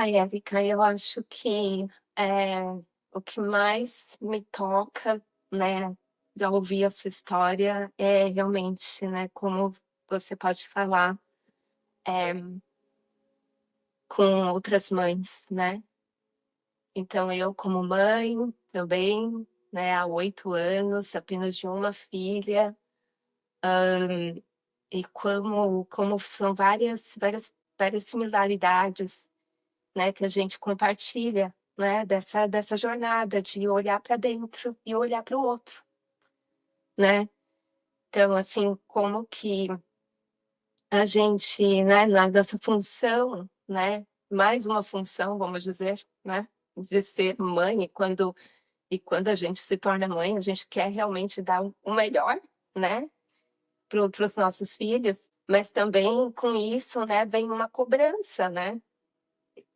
Ai, Érica, eu acho que o que mais me toca, né, de ouvir a sua história é realmente, né, como você pode falar com outras mães, né? Então, eu, como mãe, também, né, há 8 anos, apenas de uma filha, e como são várias similaridades, né, que a gente compartilha, né, dessa jornada de olhar para dentro e olhar para o outro, né? Então, assim, como que a gente, né, na nossa função, né, mais uma função, vamos dizer, né, de ser mãe, e quando a gente se torna mãe, a gente quer realmente dar o melhor, né, para os nossos filhos, mas também com isso, né, vem uma cobrança, né,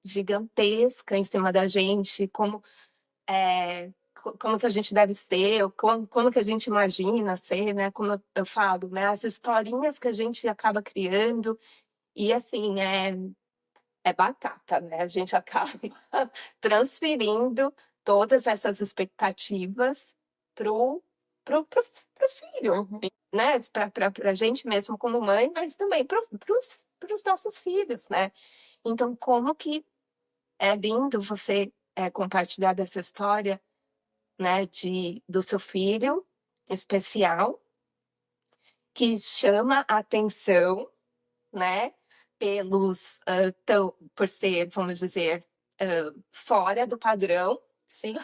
gigantesca em cima da gente, como que a gente deve ser, ou como que a gente imagina ser, né? Como eu falo, né? As historinhas que a gente acaba criando, e assim, é batata, né? A gente acaba transferindo todas essas expectativas pro filho, né? Para a gente mesmo como mãe, mas também para os nossos filhos, né? Então, como que é lindo você compartilhar dessa história, né, do seu filho especial, que chama a atenção, né, por ser, vamos dizer, fora do padrão, sim,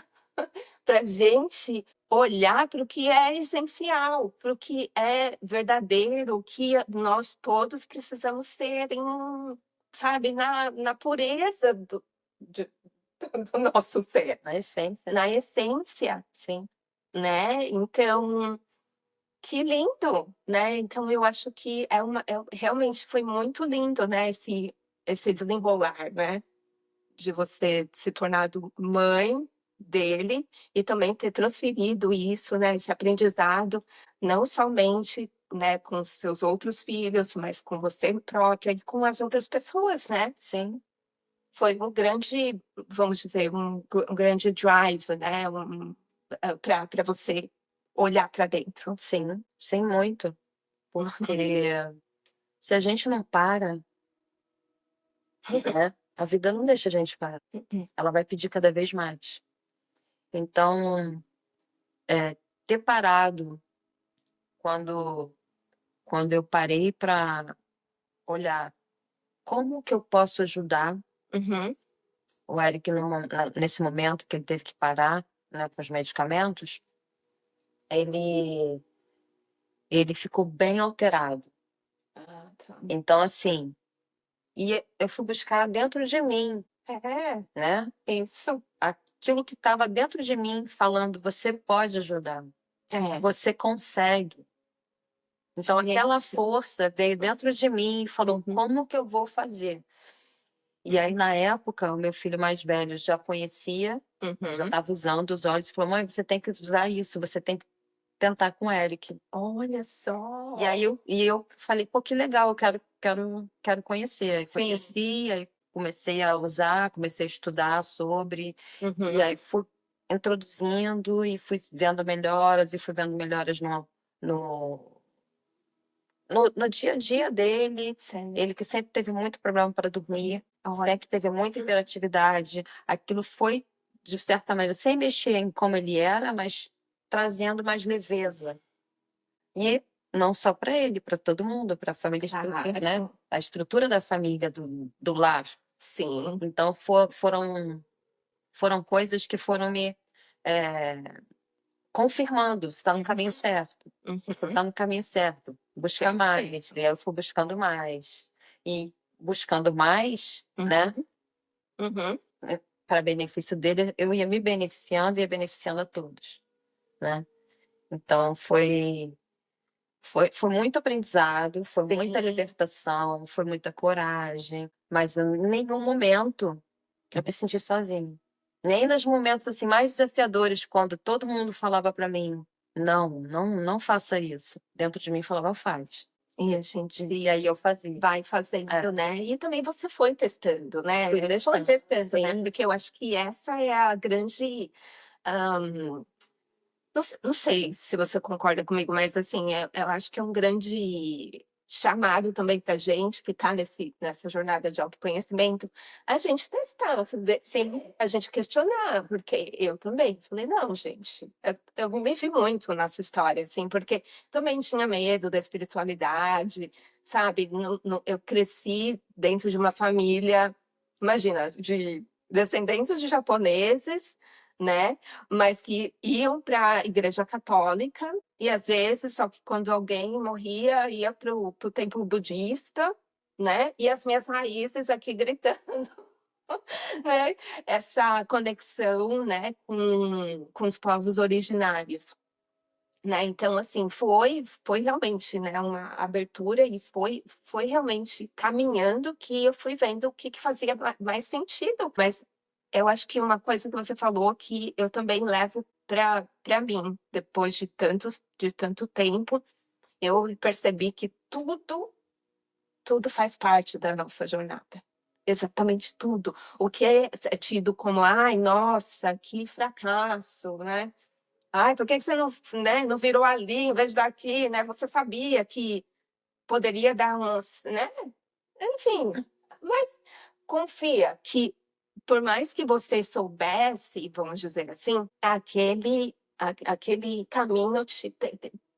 para a gente olhar para o que é essencial, para o que é verdadeiro, o que nós todos precisamos ser sabe, na pureza de, do nosso ser. Na essência. Na essência, Sim. né? Então, que lindo, né? Então, eu acho que realmente foi muito lindo, né? Esse desenrolar, né? De você se tornado mãe dele e também ter transferido isso, né? Esse aprendizado, não somente, né, com os seus outros filhos, mas com você própria e com as outras pessoas, né? Sim. Foi um grande, vamos dizer, um grande drive, né? Para você olhar para dentro. Sim, sim, muito. Porque se a gente não para, né, a vida não deixa a gente parar. Ela vai pedir cada vez mais. Então, ter parado quando, quando eu parei para olhar como que eu posso ajudar Uhum. o Eric nesse momento que ele teve que parar, né, com os medicamentos, ele, ele ficou bem alterado. Ah, tá. Então, assim, e eu fui buscar dentro de mim, né? Isso. Aquilo que estava dentro de mim falando, você pode ajudar, você consegue. Então, aquela força veio dentro de mim e falou, como que eu vou fazer? E aí, na época, o meu filho mais velho já conhecia, já estava usando os olhos, e falou, mãe, você tem que usar isso, você tem que tentar com o Eric. Olha só. E aí eu falei, pô, que legal, eu quero conhecer. Aí Sim. conheci, aí comecei a usar, comecei a estudar sobre, e aí fui introduzindo e fui vendo melhoras, e fui vendo melhoras no, no dia a dia dele. Sério. Ele que sempre teve muito problema para dormir, sempre teve muita hiperatividade. Aquilo foi, de certa maneira, sem mexer em como ele era, mas trazendo mais leveza. E não só para ele, para todo mundo, para a família, né? A estrutura da família, do lar. Sim. Então, foram coisas que foram me confirmando, você está no caminho certo. Você está no caminho certo. Busca mais. E aí eu fui buscando mais. E buscando mais, né? Para benefício dele, eu ia me beneficiando e ia beneficiando a todos, né? Então, foi muito aprendizado, foi muita libertação, foi muita coragem, mas em nenhum momento eu me senti sozinha. Nem nos momentos assim mais desafiadores, quando todo mundo falava para mim, não faça isso. Dentro de mim falava, faz. E a gente E aí eu fazia. vai fazendo, né? E também você foi testando, né? Fui Foi testando, né? Sim. Porque eu acho que essa é a grande. Não sei se você concorda comigo, mas assim, eu acho que é um grande chamado também para gente que está nessa jornada de autoconhecimento, a gente testar, sim, a gente questionar, porque eu também falei, não, gente, eu me vi muito na sua história, assim, porque também tinha medo da espiritualidade, sabe? Eu cresci dentro de uma família, imagina, de descendentes de japoneses, né? Mas que iam para a igreja católica, e às vezes, só que quando alguém morria, ia para o templo budista, né? E as minhas raízes aqui gritando, né? Essa conexão, né, com os povos originários. Né? Então, assim, foi realmente, né, uma abertura e foi realmente caminhando que eu fui vendo o que fazia mais sentido. Mas eu acho que uma coisa que você falou que eu também levo para mim, depois de tanto tempo, eu percebi que tudo faz parte da nossa jornada. Exatamente tudo. O que é tido como, ai, nossa, que fracasso, né? Ai, por que você não, né, não virou ali em vez de daqui, né? Você sabia que poderia dar uns, né? Enfim, mas confia que por mais que você soubesse, vamos dizer assim, aquele caminho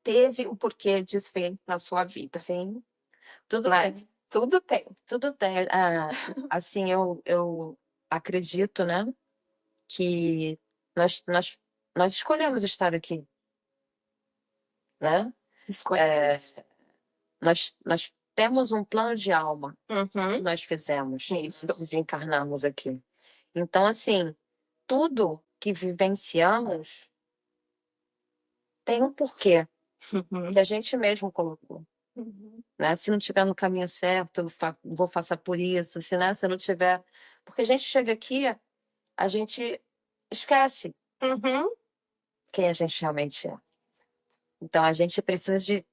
teve o porquê de ser na sua vida. Sim. Tudo Né? tem. Tudo tem. Tudo tem. Assim, eu acredito, né, que nós escolhemos estar aqui, né? Escolhas. Nós temos um plano de alma que Uhum. nós fizemos Isso. de encarnarmos aqui. Então, assim, tudo que vivenciamos tem um porquê Uhum. que a gente mesmo colocou. Uhum. Né? Se não estiver no caminho certo, vou passar por isso. Se não tiver. Porque a gente chega aqui, a gente esquece Uhum. quem a gente realmente é. Então a gente precisa de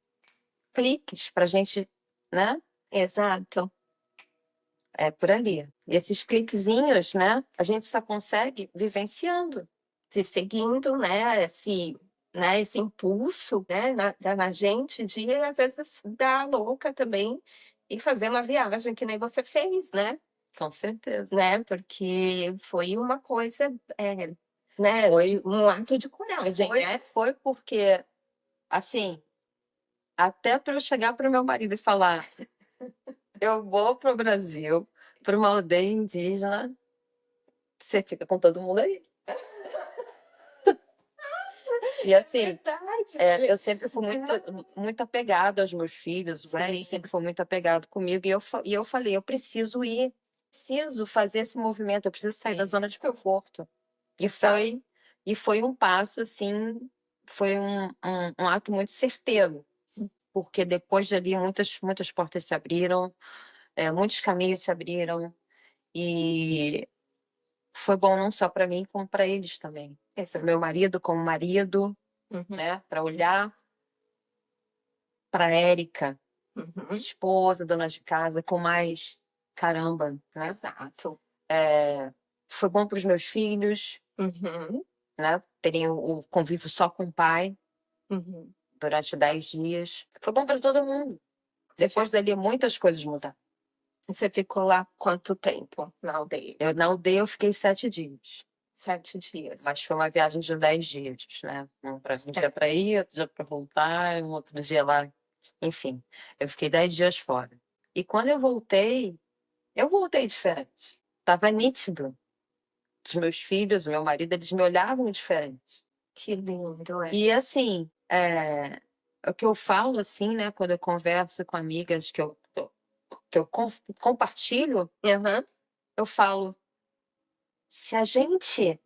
cliques para a gente, né? Exato. É por ali. E esses cliquezinhos, né? A gente só consegue vivenciando. Se seguindo, né, esse impulso, né, na gente de, às vezes, dar louca também e fazer uma viagem que nem você fez, né? Com certeza. Né? Porque foi uma coisa, né, Foi um ato de coragem, né? Foi porque, assim, até para eu chegar para o meu marido e falar, eu vou para o Brasil, para uma aldeia indígena, você fica com todo mundo aí. E assim, Verdade. eu sempre fui muito apegado aos meus filhos, o Brad Sim. sempre foi muito apegado comigo, e eu falei, eu preciso ir, preciso fazer esse movimento, eu preciso sair da zona de conforto. E foi um passo, assim, foi um ato muito certeiro, porque depois de ali muitas portas se abriram, muitos caminhos se abriram, e foi bom não só para mim, como para eles também. Para meu marido como marido, Uhum. né, para olhar para Érica, Uhum. esposa, dona de casa, com mais caramba, né? Exato. Foi bom para os meus filhos, Uhum. né? Terem o convívio só com o pai Uhum. durante 10 dias. Foi bom para todo mundo. Depois dali, muitas coisas mudaram. Você ficou lá quanto tempo na aldeia? Na aldeia eu fiquei 7 dias. 7 dias. Mas foi uma viagem de 10 dias, né? Um dia para ir, outro dia para voltar, um outro dia lá. Enfim, eu fiquei 10 dias fora. E quando eu voltei diferente. Tava nítido. Os meus filhos, meu marido, eles me olhavam diferente. Que lindo, é. E assim, o que eu falo assim, né, quando eu converso com amigas que eu compartilho, Uhum. eu falo, se a gente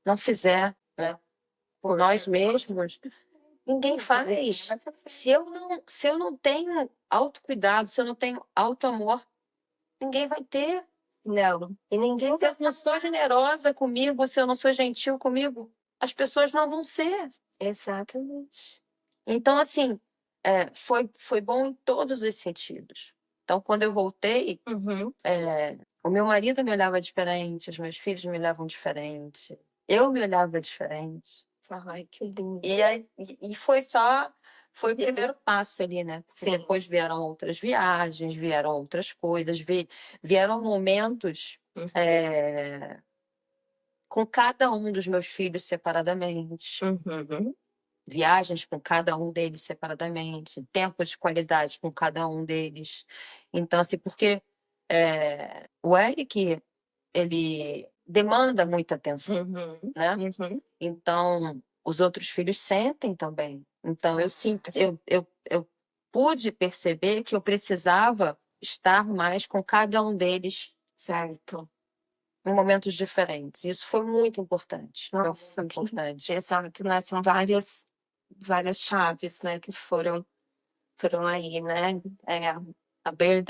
não fizer, né, por nós mesmos, ninguém faz. Se eu não tenho autocuidado, se eu não tenho autoamor, ninguém vai ter. Não. E ninguém. Se eu não sou generosa comigo, se eu não sou gentil comigo, as pessoas não vão ser. Exatamente. Então, assim, foi bom em todos os sentidos. Então, quando eu voltei, Uhum. o meu marido me olhava diferente, os meus filhos me olhavam diferente, eu me olhava diferente. Ai, que lindo. E foi o primeiro passo ali, né? Porque depois vieram outras viagens, vieram outras coisas, vieram momentos com cada um dos meus filhos separadamente, Uhum. viagens com cada um deles separadamente, tempo de qualidade com cada um deles. Então, assim, porque o Eric, ele demanda muita atenção, Uhum. né? Uhum. Então, os outros filhos sentem também. Então, eu pude perceber que eu precisava estar mais com cada um deles Certo. em momentos diferentes. Isso foi muito importante. Nossa, Foi muito importante. exato, né? São várias chaves, né, que foram aí, né?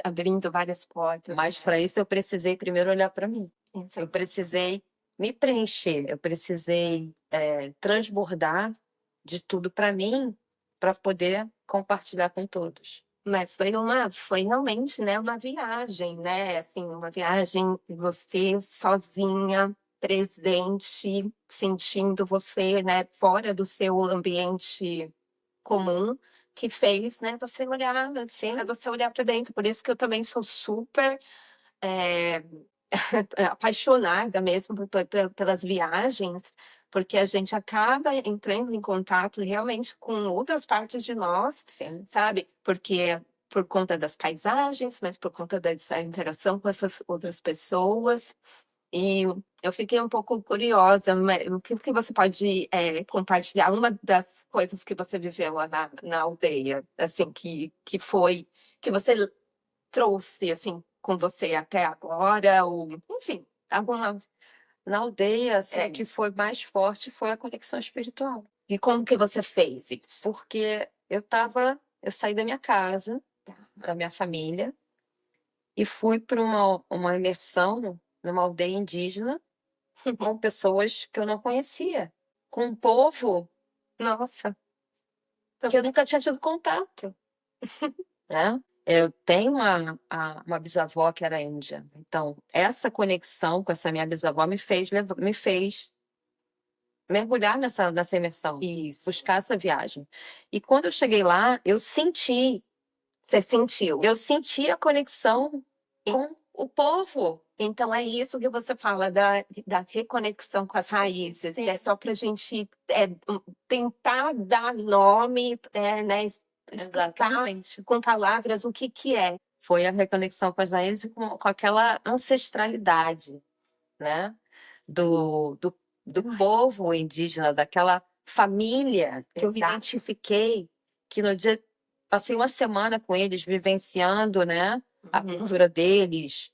Abrindo várias portas. Mas para isso eu precisei primeiro olhar para mim. Eu Exato. precisei me preencher, eu precisei transbordar de tudo para mim, para poder compartilhar com todos. Mas foi realmente, né, uma viagem, né? Assim, uma viagem, você sozinha, presente, sentindo você, né, fora do seu ambiente comum, que fez, né, você olhar, assim, né, você olhar para dentro. Por isso que eu também sou super apaixonada mesmo pelas viagens, porque a gente acaba entrando em contato realmente com outras partes de nós, Sim. sabe? Porque por conta das paisagens, mas por conta dessa interação com essas outras pessoas. E eu fiquei um pouco curiosa, mas o que você pode compartilhar? Uma das coisas que você viveu lá na aldeia, assim, que foi, que você trouxe, assim, com você até agora, ou, enfim, alguma... Na aldeia, assim, que foi mais forte foi a conexão espiritual. E como que você fez isso? Porque eu saí da minha casa, da minha família, e fui para uma imersão numa aldeia indígena com pessoas que eu não conhecia, com um povo Nossa, que eu nunca tinha tido contato, né? Eu tenho uma bisavó que era índia, então essa conexão com essa minha bisavó me fez mergulhar nessa imersão, isso. buscar essa viagem. E quando eu cheguei lá, Você sentiu? eu senti a conexão com o povo. Então é isso que você fala da reconexão com as raízes. Sim. É só para a gente tentar dar nome, né, explicar Exatamente. com palavras o que é. Foi a reconexão com as raízes e com aquela ancestralidade, né? Do povo indígena, daquela família que eu me Exato. identifiquei, que no dia passei uma semana com eles, vivenciando, né, a cultura deles,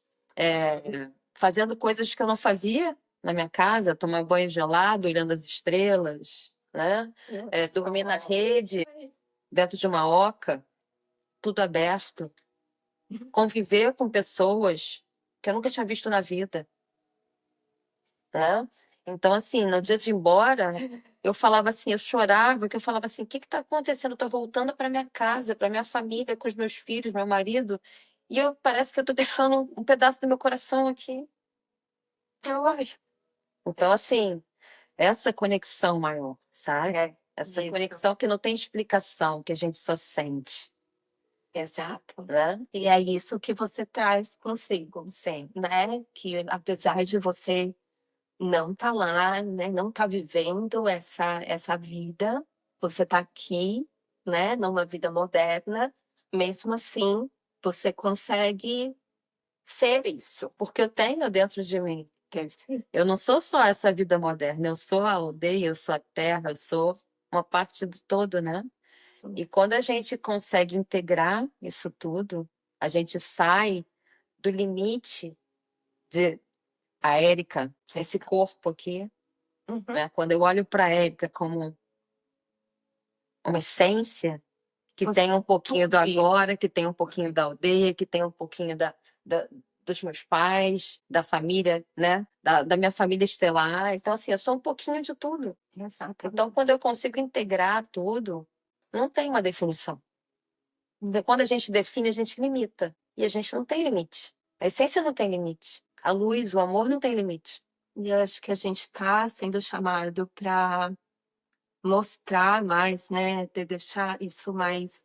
fazendo coisas que eu não fazia na minha casa, tomar banho gelado, olhando as estrelas, né? Dormir na rede, dentro de uma oca, tudo aberto, conviver com pessoas que eu nunca tinha visto na vida, né? Então, assim, no dia de ir embora, eu falava assim, eu chorava, porque eu falava assim, o que está acontecendo? Eu estou voltando para minha casa, para minha família, com os meus filhos, meu marido, e parece que eu estou deixando um pedaço do meu coração aqui. Ai, Então, assim, essa conexão maior, sabe? Essa isso. conexão que não tem explicação, que a gente só sente, Exato. né? E é isso que você traz consigo, Sim. né? Que apesar de você não tá lá, né? Não tá vivendo essa vida, você tá aqui, né? Numa vida moderna, mesmo assim, você consegue ser isso. Porque eu tenho dentro de mim. Perfeito. Eu não sou só essa vida moderna, eu sou a aldeia, eu sou a terra, eu sou uma parte do todo, né? E quando a gente consegue integrar isso tudo, a gente sai do limite de a Érica, esse corpo aqui, né? Quando eu olho para a Érica como uma essência que tem um pouquinho do agora, que tem um pouquinho da aldeia, que tem um pouquinho dos meus pais, da família, né? Da minha família estelar. Então, assim, eu sou um pouquinho de tudo. Exato. Então, quando eu consigo integrar tudo, não tem uma definição. Quando a gente define, a gente limita. E a gente não tem limite. A essência não tem limite. A luz, o amor não tem limite. E eu acho que a gente está sendo chamado para mostrar mais, né? De deixar isso mais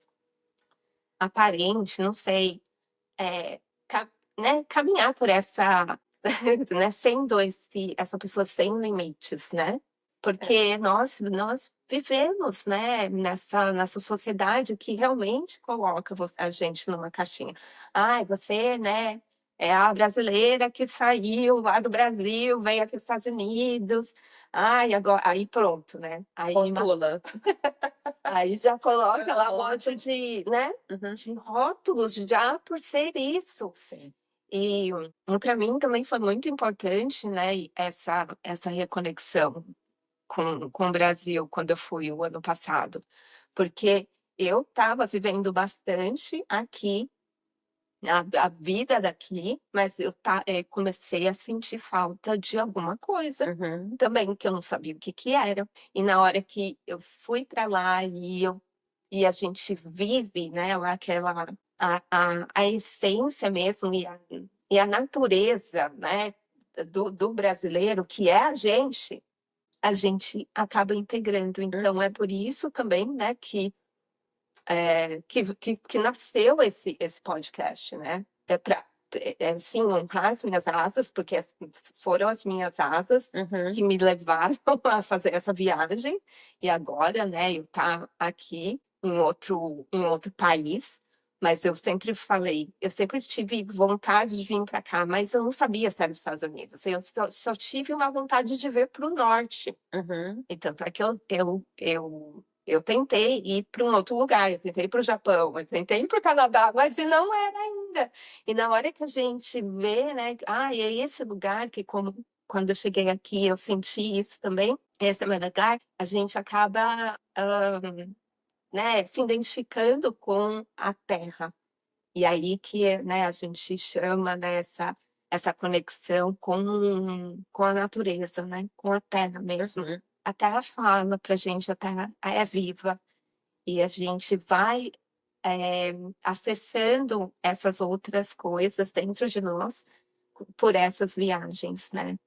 aparente, não sei. Né, caminhar por essa, né, sendo essa pessoa sem limites, né? Porque nós vivemos, né, nessa sociedade que realmente coloca a gente numa caixinha. Ai, você, né, é a brasileira que saiu lá do Brasil, veio aqui para os Estados Unidos. Ai, agora, aí pronto, né? Rotula. Aí já coloca lá um monte de, né, Uhum. de rótulos já por ser isso. Sim. E para mim também foi muito importante, né, essa reconexão com o Brasil quando eu fui o ano passado, porque eu estava vivendo bastante aqui, a vida daqui, mas eu comecei a sentir falta de alguma coisa Uhum. também, que eu não sabia o que que era. E na hora que eu fui para lá e a gente vive, né, aquela a essência mesmo e a natureza, né, do brasileiro, que é a gente acaba integrando. Então, é por isso também, né, que nasceu esse podcast, né? É para, sim, honrar as minhas asas, porque foram as minhas asas que me levaram a fazer essa viagem. E agora, né, eu tá aqui em outro país. Mas eu sempre falei, eu sempre tive vontade de vir para cá, mas eu não sabia se era os Estados Unidos. Eu só tive uma vontade de vir para o norte. Uhum. E tanto é que eu tentei ir para um outro lugar, eu tentei ir para o Japão, eu tentei ir para o Canadá, mas não era ainda. E na hora que a gente vê, né, é esse lugar que quando eu cheguei aqui eu senti isso também, esse é meu lugar, a gente acaba, né, se identificando com a terra. E aí que, né, a gente chama, né, essa conexão com a natureza, né, com a terra mesmo. Uhum. A terra fala pra gente, a terra é viva. E a gente vai acessando essas outras coisas dentro de nós por essas viagens, né?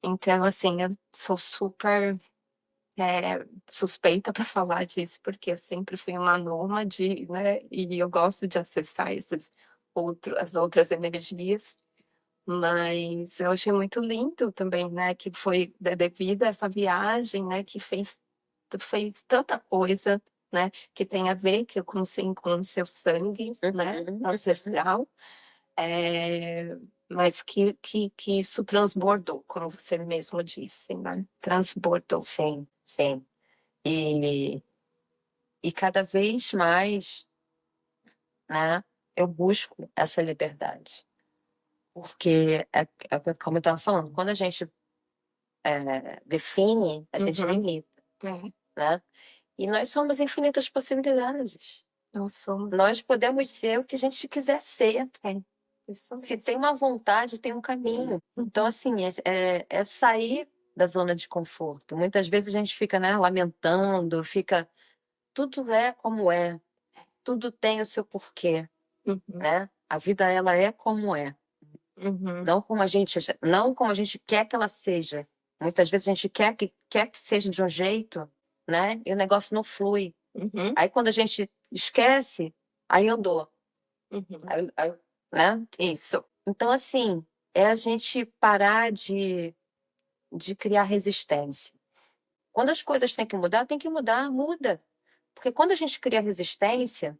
Então, assim, eu sou super suspeita para falar disso, porque eu sempre fui uma nômade, né? E eu gosto de acessar as outras energias. Mas eu achei muito lindo também, né? Que foi devido a essa viagem, né? Que fez tanta coisa, né? Que tem a ver com o seu sangue, né? Ancestral. Mas que isso transbordou, como você mesmo disse, né? Transbordou. Sim, sim. E cada vez mais, né, eu busco essa liberdade. Porque, como eu estava falando, quando a gente define, a gente limita, né? E nós somos infinitas possibilidades. Nós somos. Nós podemos ser o que a gente quiser ser. Se tem uma vontade, tem um caminho. Então, assim, é sair da zona de conforto. Muitas vezes a gente fica, né, lamentando, fica... Tudo é como é. Tudo tem o seu porquê, né? A vida, ela é como é. Não como a gente quer que ela seja. Muitas vezes a gente quer que seja de um jeito, né? E o negócio não flui. Aí quando a gente esquece, aí andou. Né? Isso. Então, assim, é a gente parar de criar resistência. Quando as coisas têm que mudar, tem que mudar, muda. Porque quando a gente cria resistência,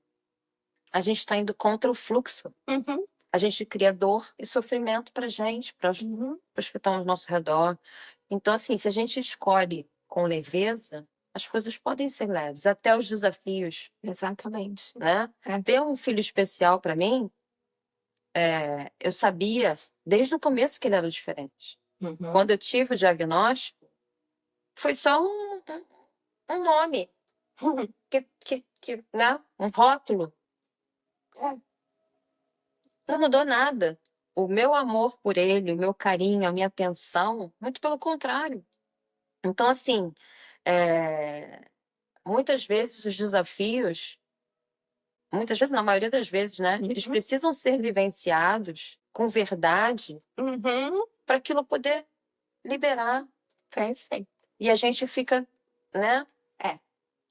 a gente está indo contra o fluxo. A gente cria dor e sofrimento para a gente, para os que estão ao nosso redor. Então, assim, se a gente escolhe com leveza, as coisas podem ser leves, até os desafios. Exatamente. Né? Ter um filho especial, para mim, eu sabia desde o começo que ele era diferente. Quando eu tive o diagnóstico, foi só um nome, né? Um rótulo. Não mudou nada. O meu amor por ele, o meu carinho, a minha atenção, muito pelo contrário. Então, assim, muitas vezes os desafios muitas vezes, na maioria das vezes, né? Eles precisam ser vivenciados com verdade para aquilo poder liberar. Perfeito. E a gente fica, né?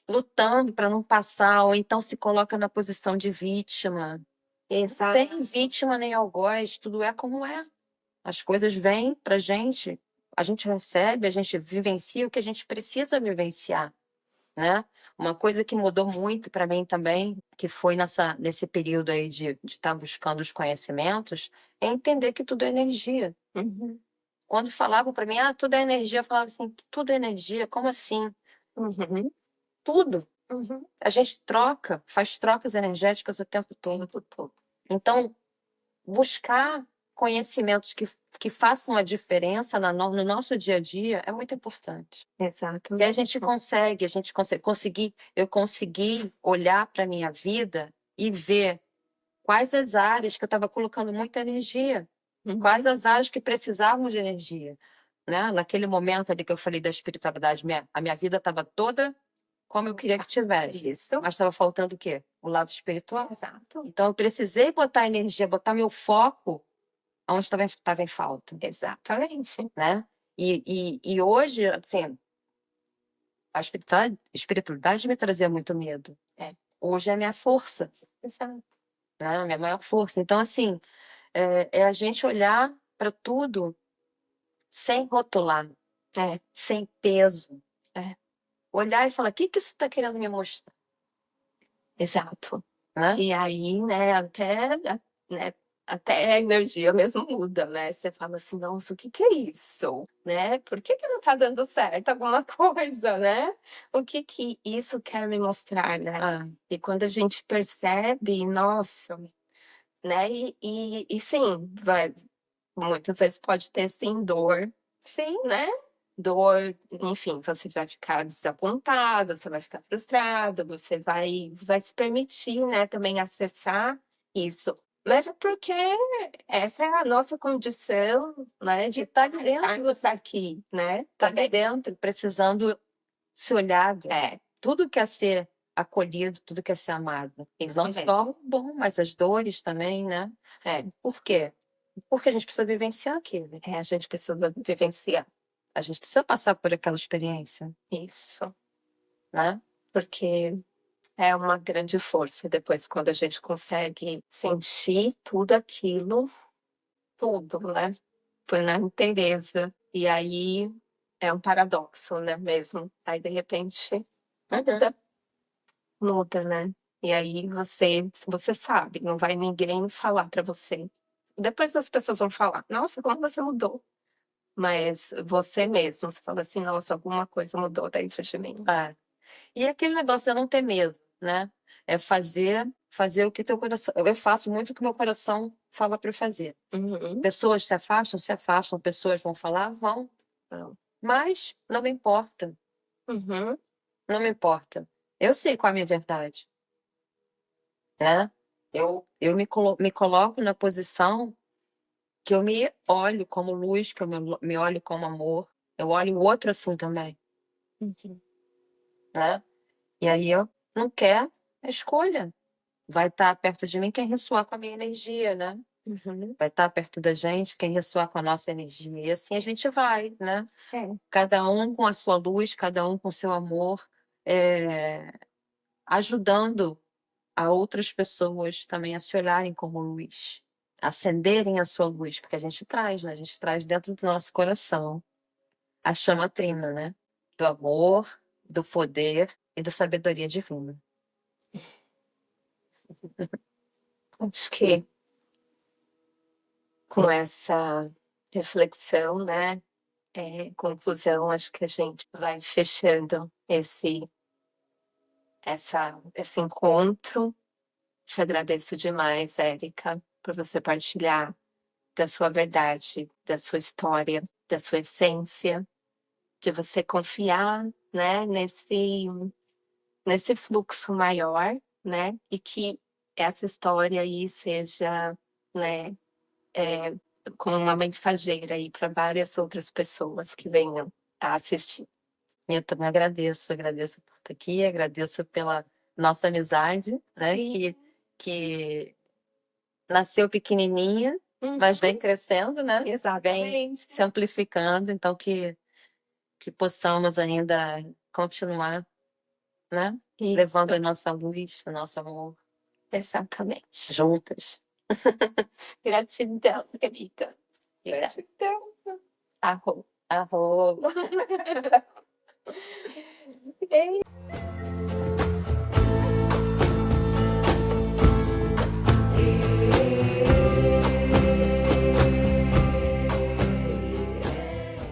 Lutando para não passar, ou então se coloca na posição de vítima. Exato. Tem vítima nem algoz, tudo é como é. As coisas vêm pra gente, a gente recebe, a gente vivencia o que a gente precisa vivenciar, né? Uma coisa que mudou muito para mim também, que foi nesse período aí de estar buscando os conhecimentos, é entender que tudo é energia. Quando falavam para mim, tudo é energia, eu falava assim, tudo é energia, como assim? Tudo. A gente troca, faz trocas energéticas o tempo todo. Então, buscar conhecimentos que façam a diferença no nosso dia a dia é muito importante. Exato. E a gente consegue, eu consegui olhar para a minha vida e ver quais as áreas que eu estava colocando muita energia, quais as áreas que precisavam de energia. Né? Naquele momento ali que eu falei da espiritualidade, a minha vida estava toda como eu queria que tivesse. Isso. Mas estava faltando o quê? O lado espiritual. Exato. Então eu precisei botar energia, botar meu foco onde estava em falta. Exatamente. Né? E hoje, assim, a espiritualidade me trazia muito medo. Hoje é a minha força. Exato. Né? A minha maior força. Então, assim, é a gente olhar para tudo sem rotular, sem peso. Olhar e falar, o que isso está querendo me mostrar? Exato. Né? E aí, né, até a energia mesmo muda, né? Você fala assim, nossa, o que é isso? Né? Por que não tá dando certo alguma coisa, né? O que isso quer me mostrar, né? E quando a gente percebe, nossa, né? E sim, muitas vezes pode ter sim dor, Sim, né? Dor, enfim, você vai ficar desapontada, você vai ficar frustrada, você vai se permitir, né, também acessar isso. Mas é porque essa é a nossa condição, né, de tá ali dentro. estarmos aqui, né? Tá ali dentro, precisando se olhar. Tudo quer ser acolhido, tudo quer ser amado. Isso Não mesmo. só o bom, mas as dores também, né? Por quê? Porque a gente precisa vivenciar aquilo. A gente precisa vivenciar. A gente precisa passar por aquela experiência. Isso. Né? Porque é uma grande força depois quando a gente consegue sentir tudo aquilo, tudo, né? Foi na inteireza. E aí é um paradoxo, né, mesmo? Aí, de repente, muda, né? E aí você sabe, não vai ninguém falar pra você. Depois as pessoas vão falar, nossa, como você mudou. Mas você mesmo, você fala assim, nossa, alguma coisa mudou dentro de mim. E aquele negócio é não ter medo, né? É fazer o que teu coração... Eu faço muito o que meu coração fala para eu fazer. Pessoas se afastam, pessoas vão falar, vão. Mas não me importa. Não me importa. Eu sei qual é a minha verdade. Né? Eu me coloco na posição que eu me olho como luz, que eu me olho como amor. Eu olho o outro assim também. Né? E aí eu não quero a escolha. Vai estar perto de mim quem ressoar com a minha energia, né? Vai estar perto da gente quem ressoar com a nossa energia. E assim a gente vai, né? Cada um com a sua luz, cada um com o seu amor, ajudando a outras pessoas também a se olharem como luz, acenderem a sua luz, porque a gente traz, né? A gente traz dentro do nosso coração a chama trina, né? Do amor, do poder e da sabedoria divina. Acho que com essa reflexão, né, conclusão, acho que a gente vai fechando esse encontro. Te agradeço demais, Érica, por você partilhar da sua verdade, da sua história, da sua essência, de você confiar, né, nesse fluxo maior, né, e que essa história aí seja, né, como uma mensageira aí para várias outras pessoas que venham a assistir. Eu também agradeço por estar aqui, agradeço pela nossa amizade, né? Que que nasceu pequenininha, mas vem crescendo, né? Vem Exatamente. se amplificando, então que possamos ainda continuar, né? Isso. Levando a nossa luz, o nosso amor Exatamente. juntas. Gratidão, querida. Gratidão. Arro. Arroba.